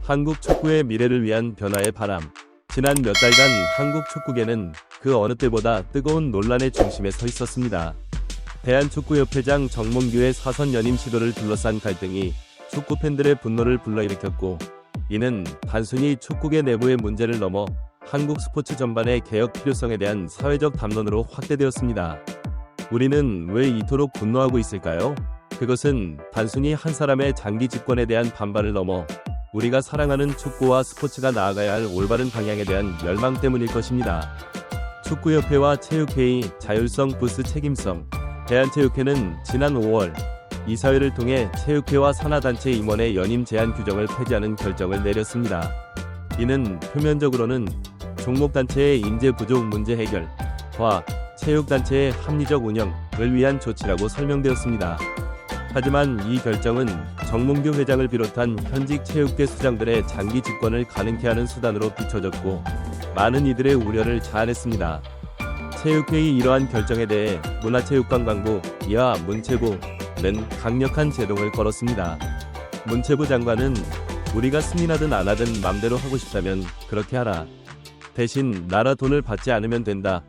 한국 축구의 미래를 위한 변화의 바람. 지난 몇 달간 한국 축구계는 그 어느 때보다 뜨거운 논란의 중심에 서 있었습니다. 대한축구협회장 정몽규의 사선 연임 시도를 둘러싼 갈등이 축구 팬들의 분노를 불러일으켰고, 이는 단순히 축구계 내부의 문제를 넘어 한국 스포츠 전반의 개혁 필요성에 대한 사회적 담론으로 확대되었습니다. 우리는 왜 이토록 분노하고 있을까요? 그것은 단순히 한 사람의 장기 집권에 대한 반발을 넘어 우리가 사랑하는 축구와 스포츠가 나아가야 할 올바른 방향에 대한 열망 때문일 것입니다. 축구협회와 체육회의 자율성 부스 책임성. 대한체육회는 지난 5월 이사회를 통해 체육회와 산하단체 임원의 연임 제한 규정을 폐지하는 결정을 내렸습니다. 이는 표면적으로는 종목단체의 인재 부족 문제 해결과 체육단체의 합리적 운영을 위한 조치라고 설명되었습니다. 하지만 이 결정은 정몽규 회장을 비롯한 현직 체육계 수장들의 장기 집권을 가능케 하는 수단으로 비춰졌고, 많은 이들의 우려를 자아냈습니다. 체육회의 이러한 결정에 대해 문화체육관광부 이하 문체부는 강력한 제동을 걸었습니다. 문체부 장관은 우리가 승인하든 안 하든 맘대로 하고 싶다면 그렇게 하라. 대신 나라 돈을 받지 않으면 된다며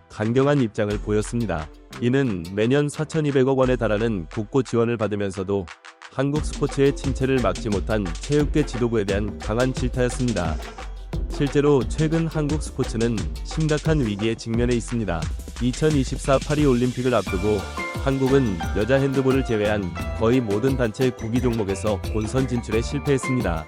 강경한 입장을 보였습니다. 이는 매년 4,200억 원에 달하는 국고 지원을 받으면서도 한국 스포츠의 침체를 막지 못한 체육계 지도부에 대한 강한 질타였습니다. 실제로 최근 한국 스포츠는 심각한 위기에 직면해 있습니다. 2024 파리 올림픽을 앞두고 한국은 여자 핸드볼을 제외한 거의 모든 단체 구기 종목에서 본선 진출에 실패했습니다.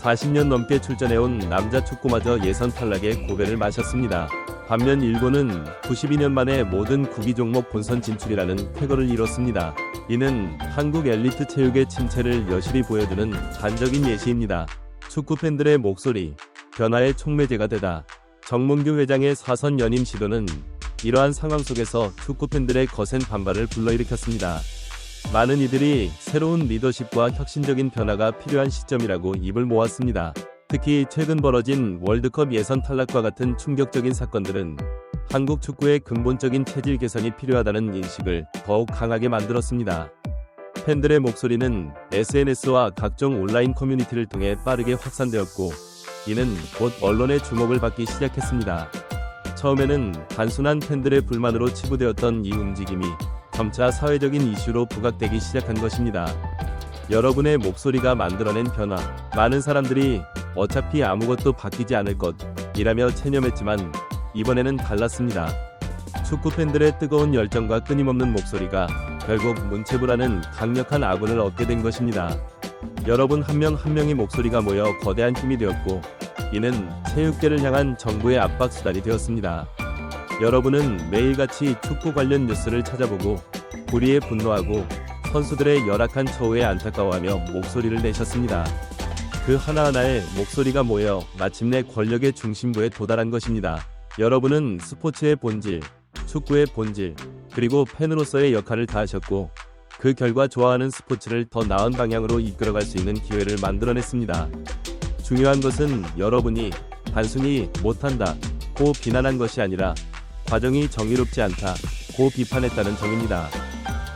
40년 넘게 출전해온 남자 축구마저 예선 탈락에 고배를 마셨습니다. 반면 일본은 92년 만에 모든 구기 종목 본선 진출이라는 쾌거를 이뤘습니다. 이는 한국 엘리트 체육의 침체를 여실히 보여주는 단적인 예시입니다. 축구 팬들의 목소리, 변화의 촉매제가 되다. 정몽규 회장의 사선 연임 시도는 이러한 상황 속에서 축구 팬들의 거센 반발을 불러일으켰습니다. 많은 이들이 새로운 리더십과 혁신적인 변화가 필요한 시점이라고 입을 모았습니다. 특히 최근 벌어진 월드컵 예선 탈락과 같은 충격적인 사건들은 한국 축구의 근본적인 체질 개선이 필요하다는 인식을 더욱 강하게 만들었습니다. 팬들의 목소리는 SNS와 각종 온라인 커뮤니티를 통해 빠르게 확산되었고, 이는 곧 언론의 주목을 받기 시작했습니다. 처음에는 단순한 팬들의 불만으로 치부되었던 이 움직임이 점차 사회적인 이슈로 부각되기 시작한 것입니다. 여러분의 목소리가 만들어낸 변화. 많은 사람들이 어차피 아무것도 바뀌지 않을 것이라며 체념했지만 이번에는 달랐습니다. 축구 팬들의 뜨거운 열정과 끊임없는 목소리가 결국 문체부라는 강력한 아군을 얻게 된 것입니다. 여러분 한 명 한 명의 목소리가 모여 거대한 힘이 되었고, 이는 체육계를 향한 정부의 압박 수단이 되었습니다. 여러분은 매일같이 축구 관련 뉴스를 찾아보고 불의에 분노하고 선수들의 열악한 처우에 안타까워하며 목소리를 내셨습니다. 그 하나하나의 목소리가 모여 마침내 권력의 중심부에 도달한 것입니다. 여러분은 스포츠의 본질, 축구의 본질, 그리고 팬으로서의 역할을 다하셨고, 그 결과 좋아하는 스포츠를 더 나은 방향으로 이끌어갈 수 있는 기회를 만들어냈습니다. 중요한 것은 여러분이 단순히 못한다고 비난한 것이 아니라 과정이 정의롭지 않다고 비판했다는 점입니다.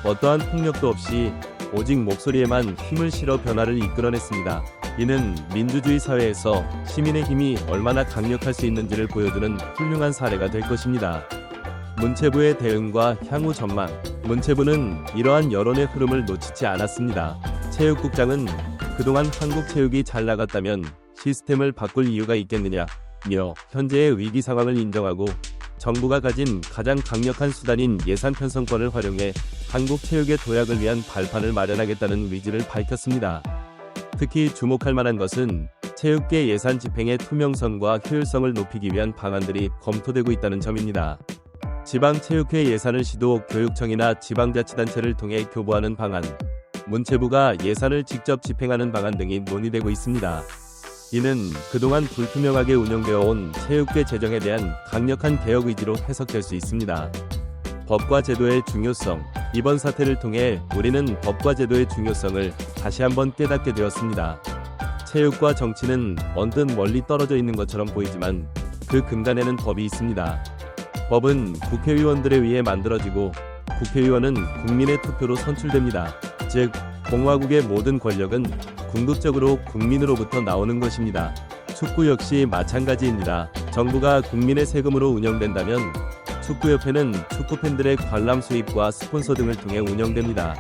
어떠한 폭력도 없이 오직 목소리에만 힘을 실어 변화를 이끌어냈습니다. 이는 민주주의 사회에서 시민의 힘이 얼마나 강력할 수 있는지를 보여주는 훌륭한 사례가 될 것입니다. 문체부의 대응과 향후 전망. 문체부는 이러한 여론의 흐름을 놓치지 않았습니다. 체육국장은 그동안 한국 체육이 잘 나갔다면 시스템을 바꿀 이유가 있겠느냐며 현재의 위기 상황을 인정하고 정부가 가진 가장 강력한 수단인 예산 편성권을 활용해 한국 체육의 도약을 위한 발판을 마련하겠다는 의지를 밝혔습니다. 특히 주목할 만한 것은 체육계 예산 집행의 투명성과 효율성을 높이기 위한 방안들이 검토되고 있다는 점입니다. 지방체육회 예산을 시도 교육청이나 지방자치단체를 통해 교부하는 방안, 문체부가 예산을 직접 집행하는 방안 등이 논의되고 있습니다. 이는 그동안 불투명하게 운영되어 온 체육계 재정에 대한 강력한 개혁 의지로 해석될 수 있습니다. 법과 제도의 중요성. 이번 사태를 통해 우리는 법과 제도의 중요성을 다시 한번 깨닫게 되었습니다. 체육과 정치는 언뜻 멀리 떨어져 있는 것처럼 보이지만 그 근간에는 법이 있습니다. 법은 국회의원들에 의해 만들어지고 국회의원은 국민의 투표로 선출됩니다. 즉, 공화국의 모든 권력은 궁극적으로 국민으로부터 나오는 것입니다. 축구 역시 마찬가지입니다. 정부가 국민의 세금으로 운영된다면 축구협회는 축구팬들의 관람 수입과 스폰서 등을 통해 운영됩니다.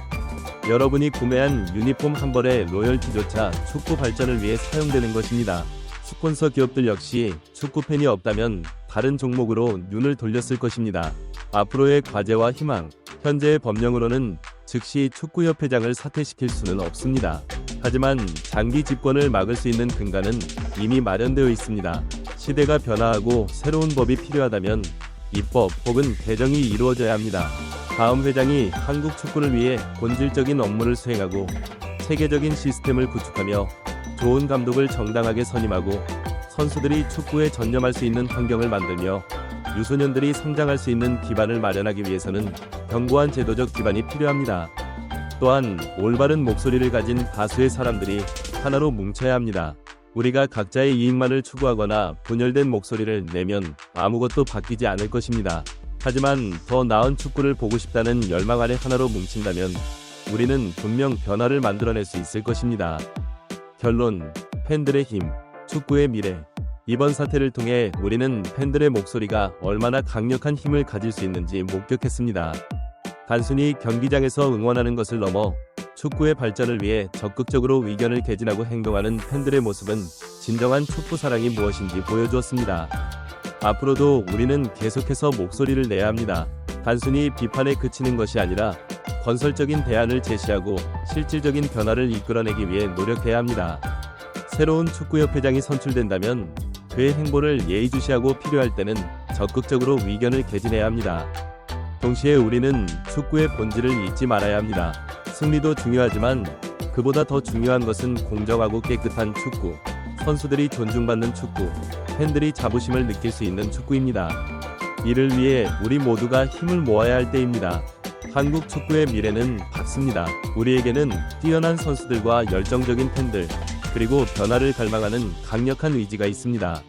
여러분이 구매한 유니폼 한 벌의 로열티조차 축구 발전을 위해 사용되는 것입니다. 스폰서 기업들 역시 축구팬이 없다면 다른 종목으로 눈을 돌렸을 것입니다. 앞으로의 과제와 희망, 현재의 법령으로는 즉시 축구협회장을 사퇴시킬 수는 없습니다. 하지만 장기 집권을 막을 수 있는 근간은 이미 마련되어 있습니다. 시대가 변화하고 새로운 법이 필요하다면 입법 혹은 개정이 이루어져야 합니다. 다음 회장이 한국 축구를 위해 본질적인 업무를 수행하고 체계적인 시스템을 구축하며 좋은 감독을 정당하게 선임하고 선수들이 축구에 전념할 수 있는 환경을 만들며 유소년들이 성장할 수 있는 기반을 마련하기 위해서는 견고한 제도적 기반이 필요합니다. 또한 올바른 목소리를 가진 다수의 사람들이 하나로 뭉쳐야 합니다. 우리가 각자의 이익만을 추구하거나 분열된 목소리를 내면 아무것도 바뀌지 않을 것입니다. 하지만 더 나은 축구를 보고 싶다는 열망 아래 하나로 뭉친다면 우리는 분명 변화를 만들어낼 수 있을 것입니다. 결론, 팬들의 힘, 축구의 미래. 이번 사태를 통해 우리는 팬들의 목소리가 얼마나 강력한 힘을 가질 수 있는지 목격했습니다. 단순히 경기장에서 응원하는 것을 넘어 축구의 발전을 위해 적극적으로 의견을 개진하고 행동하는 팬들의 모습은 진정한 축구 사랑이 무엇인지 보여주었습니다. 앞으로도 우리는 계속해서 목소리를 내야 합니다. 단순히 비판에 그치는 것이 아니라 건설적인 대안을 제시하고 실질적인 변화를 이끌어내기 위해 노력해야 합니다. 새로운 축구협회장이 선출된다면 그의 행보를 예의주시하고 필요할 때는 적극적으로 의견을 개진해야 합니다. 동시에 우리는 축구의 본질을 잊지 말아야 합니다. 승리도 중요하지만 그보다 더 중요한 것은 공정하고 깨끗한 축구, 선수들이 존중받는 축구, 팬들이 자부심을 느낄 수 있는 축구입니다. 이를 위해 우리 모두가 힘을 모아야 할 때입니다. 한국 축구의 미래는 밝습니다. 우리에게는 뛰어난 선수들과 열정적인 팬들, 그리고 변화를 갈망하는 강력한 의지가 있습니다.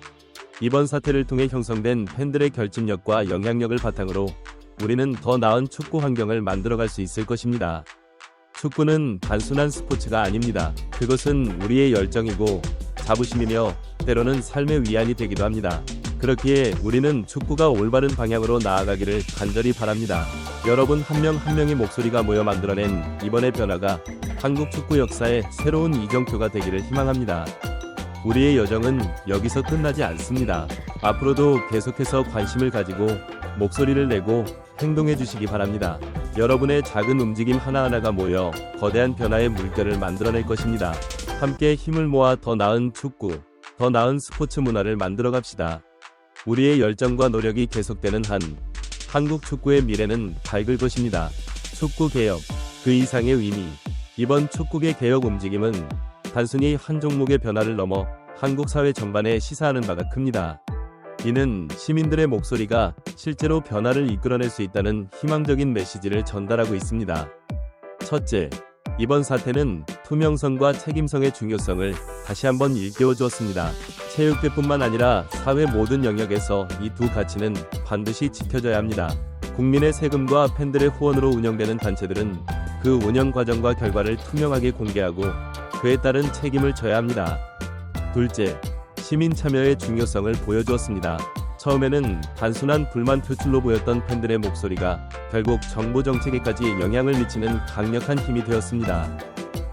이번 사태를 통해 형성된 팬들의 결집력과 영향력을 바탕으로 우리는 더 나은 축구 환경을 만들어갈 수 있을 것입니다. 축구는 단순한 스포츠가 아닙니다. 그것은 우리의 열정이고 자부심이며 때로는 삶의 위안이 되기도 합니다. 그렇기에 우리는 축구가 올바른 방향으로 나아가기를 간절히 바랍니다. 여러분 한 명 한 명의 목소리가 모여 만들어낸 이번의 변화가 한국 축구 역사의 새로운 이정표가 되기를 희망합니다. 우리의 여정은 여기서 끝나지 않습니다. 앞으로도 계속해서 관심을 가지고 목소리를 내고 행동해 주시기 바랍니다. 여러분의 작은 움직임 하나하나가 모여 거대한 변화의 물결을 만들어낼 것입니다. 함께 힘을 모아 더 나은 축구, 더 나은 스포츠 문화를 만들어 갑시다. 우리의 열정과 노력이 계속되는 한 한국 축구의 미래는 밝을 것입니다. 축구 개혁, 그 이상의 의미. 이번 축구계 개혁 움직임은 단순히 한 종목의 변화를 넘어 한국 사회 전반에 시사하는 바가 큽니다. 이는 시민들의 목소리가 실제로 변화를 이끌어낼 수 있다는 희망적인 메시지를 전달하고 있습니다. 첫째, 이번 사태는 투명성과 책임성의 중요성을 다시 한번 일깨워 주었습니다. 체육계뿐만 아니라 사회 모든 영역에서 이 두 가치는 반드시 지켜져야 합니다. 국민의 세금과 팬들의 후원으로 운영되는 단체들은 그 운영 과정과 결과를 투명하게 공개하고 그에 따른 책임을 져야 합니다. 둘째, 시민 참여의 중요성을 보여주었습니다. 처음에는 단순한 불만 표출로 보였던 팬들의 목소리가 결국 정부 정책에까지 영향을 미치는 강력한 힘이 되었습니다.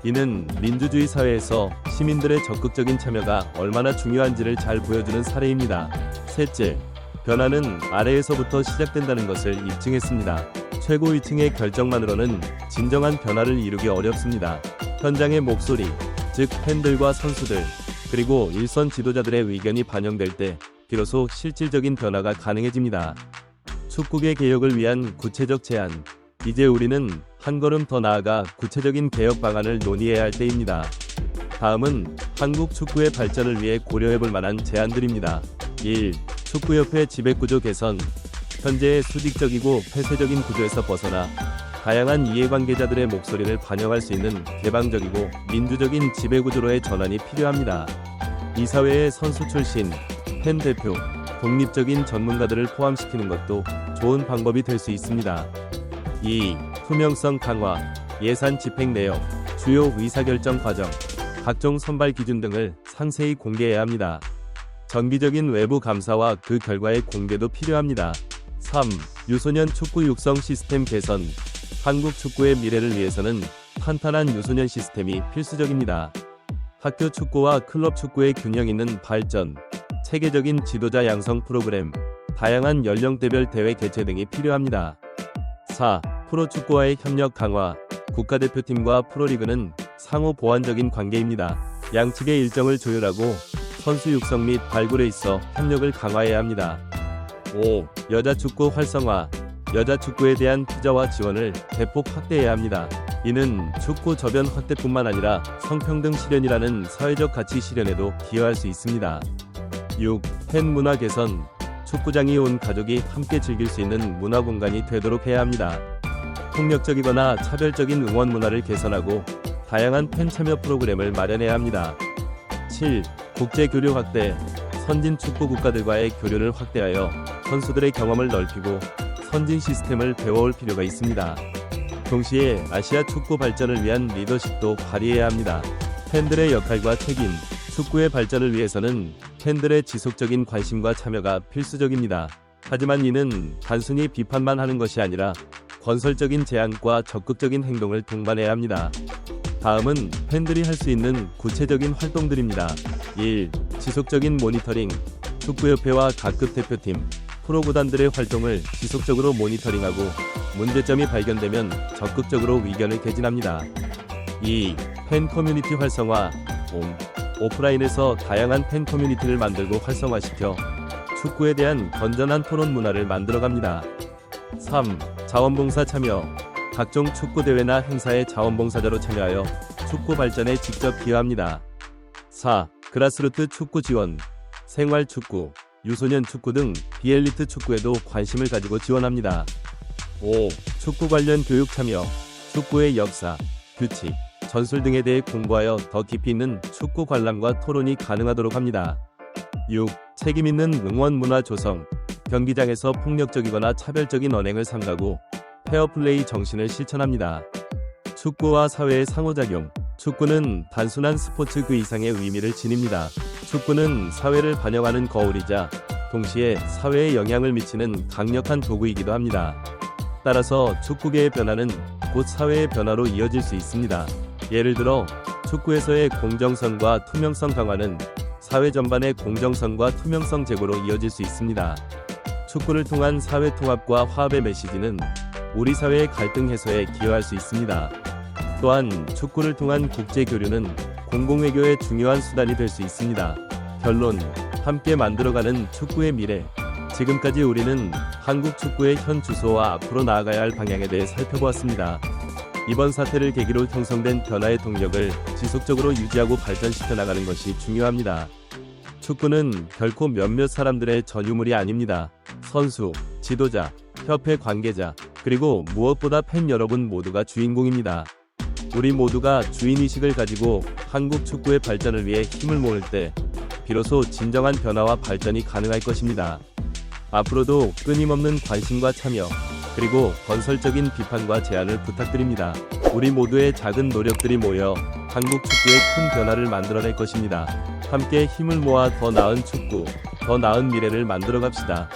이는 민주주의 사회에서 시민들의 적극적인 참여가 얼마나 중요한지를 잘 보여주는 사례입니다. 셋째, 변화는 아래에서부터 시작된다는 것을 입증했습니다. 최고위층의 결정만으로는 진정한 변화를 이루기 어렵습니다. 현장의 목소리, 즉 팬들과 선수들, 그리고 일선 지도자들의 의견이 반영될 때 비로소 실질적인 변화가 가능해집니다. 축구계 개혁을 위한 구체적 제안. 이제 우리는 한 걸음 더 나아가 구체적인 개혁 방안을 논의해야 할 때입니다. 다음은 한국 축구의 발전을 위해 고려해볼 만한 제안들입니다. 1. 축구협회 지배구조 개선. 현재의 수직적이고 폐쇄적인 구조에서 벗어나 다양한 이해관계자들의 목소리를 반영할 수 있는 개방적이고 민주적인 지배구조로의 전환이 필요합니다. 이 사회에 선수 출신, 팬 대표, 독립적인 전문가들을 포함시키는 것도 좋은 방법이 될 수 있습니다. 2. 투명성 강화, 예산 집행 내역. 주요 의사결정 과정, 각종 선발 기준 등을 상세히 공개해야 합니다. 정기적인 외부 감사와 그 결과의 공개도 필요합니다. 3. 유소년 축구 육성 시스템 개선. 한국 축구의 미래를 위해서는 탄탄한 유소년 시스템이 필수적입니다. 학교 축구와 클럽 축구의 균형 있는 발전, 체계적인 지도자 양성 프로그램, 다양한 연령대별 대회 개최 등이 필요합니다. 4. 프로축구와의 협력 강화. 국가대표팀과 프로리그는 상호 보완적인 관계입니다. 양측의 일정을 조율하고 선수 육성 및 발굴에 있어 협력을 강화해야 합니다. 5. 여자축구 활성화. 여자축구에 대한 투자와 지원을 대폭 확대해야 합니다. 이는 축구 저변 확대뿐만 아니라 성평등 실현이라는 사회적 가치 실현에도 기여할 수 있습니다. 6. 팬 문화 개선. 축구장이 온 가족이 함께 즐길 수 있는 문화 공간이 되도록 해야 합니다. 폭력적이거나 차별적인 응원 문화를 개선하고 다양한 팬 참여 프로그램을 마련해야 합니다. 7. 국제 교류 확대. 선진 축구 국가들과의 교류를 확대하여 선수들의 경험을 넓히고 선진 시스템을 배워올 필요가 있습니다. 동시에 아시아 축구 발전을 위한 리더십도 발휘해야 합니다. 팬들의 역할과 책임. 축구의 발전을 위해서는 팬들의 지속적인 관심과 참여가 필수적입니다. 하지만 이는 단순히 비판만 하는 것이 아니라 건설적인 제안과 적극적인 행동을 동반해야 합니다. 다음은 팬들이 할 수 있는 구체적인 활동들입니다. 1. 지속적인 모니터링. 축구협회와 각급 대표팀, 프로구단들의 활동을 지속적으로 모니터링하고 문제점이 발견되면 적극적으로 의견을 개진합니다. 2. 팬 커뮤니티 활성화. 오프라인에서 다양한 팬 커뮤니티를 만들고 활성화시켜 축구에 대한 건전한 토론 문화를 만들어갑니다. 3. 자원봉사 참여. 각종 축구 대회나 행사에 자원봉사자로 참여하여 축구 발전에 직접 기여합니다. 4. 그라스루트 축구 지원. 생활축구, 유소년 축구 등 비엘리트 축구에도 관심을 가지고 지원합니다. 5. 축구 관련 교육 참여. 축구의 역사, 규칙, 전술 등에 대해 공부하여 더 깊이 있는 축구 관람과 토론이 가능하도록 합니다. 6. 책임 있는 응원 문화 조성. 경기장에서 폭력적이거나 차별적인 언행을 삼가고 페어플레이 정신을 실천합니다. 축구와 사회의 상호작용. 축구는 단순한 스포츠 그 이상의 의미를 지닙니다. 축구는 사회를 반영하는 거울이자 동시에 사회에 영향을 미치는 강력한 도구이기도 합니다. 따라서 축구계의 변화는 곧 사회의 변화로 이어질 수 있습니다. 예를 들어 축구에서의 공정성과 투명성 강화는 사회 전반의 공정성과 투명성 제고로 이어질 수 있습니다. 축구를 통한 사회 통합과 화합의 메시지는 우리 사회의 갈등 해소에 기여할 수 있습니다. 또한 축구를 통한 국제 교류는 공공외교의 중요한 수단이 될 수 있습니다. 결론, 함께 만들어가는 축구의 미래. 지금까지 우리는 한국 축구의 현 주소와 앞으로 나아가야 할 방향에 대해 살펴보았습니다. 이번 사태를 계기로 형성된 변화의 동력을 지속적으로 유지하고 발전시켜 나가는 것이 중요합니다. 축구는 결코 몇몇 사람들의 전유물이 아닙니다. 선수, 지도자, 협회 관계자, 그리고 무엇보다 팬 여러분 모두가 주인공입니다. 우리 모두가 주인의식을 가지고 한국 축구의 발전을 위해 힘을 모을 때 비로소 진정한 변화와 발전이 가능할 것입니다. 앞으로도 끊임없는 관심과 참여, 그리고 건설적인 비판과 제안을 부탁드립니다. 우리 모두의 작은 노력들이 모여 한국 축구의 큰 변화를 만들어낼 것입니다. 함께 힘을 모아 더 나은 축구, 더 나은 미래를 만들어 갑시다.